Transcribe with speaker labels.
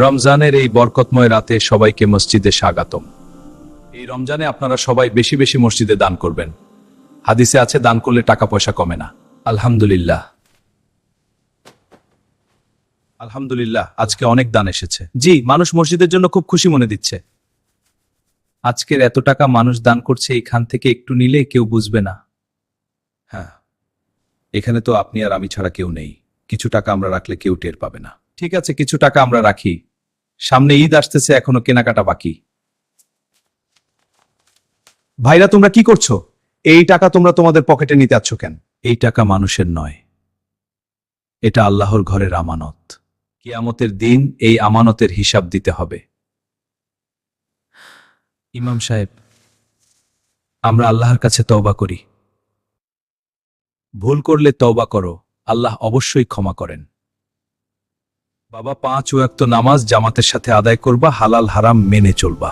Speaker 1: রমজানের এই বরকতময় রাতে সবাইকে মসজিদে স্বাগতম। এই রমজানে আপনারা সবাই বেশি বেশি মসজিদে দান করবেন। হাদিসে আছে দান করলে টাকা পয়সা কমে না। আলহামদুলিল্লাহ, আলহামদুলিল্লাহ, আজকে অনেক দান এসেছে। জি, মানুষ মসজিদের জন্য খুব খুশি মনে দিচ্ছে। আজকের এত টাকা মানুষ দান করছে, এখান থেকে একটু নিলে কেউ বুঝবে না। হ্যাঁ, এখানে তো আপনি আর আমি ছাড়া কেউ নেই। কিছু টাকা আমরা রাখলে কেউ টের পাবে না। ঠিক আছে, কিছু টাকা আমরা রাখি। সামনে ঈদ আসতেছে, এখনো কেনাকাটা বাকি। ভাইরা, তোমরা কি করছো? এই টাকা তোমরা তোমাদের পকেটে নিতে আছো কেন? এই টাকা মানুষের নয়, এটা আল্লাহর ঘরের আমানত। কিয়ামতের দিন এই আমানতের হিসাব দিতে হবে। ইমাম সাহেব, আমরা আল্লাহর কাছে তওবা করি। ভুল করলে তওবা করো, আল্লাহ অবশ্যই ক্ষমা করেন। বাবা, 5 ওয়াক্ত নামাজ জামাতের সাথে আদায় করবা, হালাল হারাম মেনে চলবা।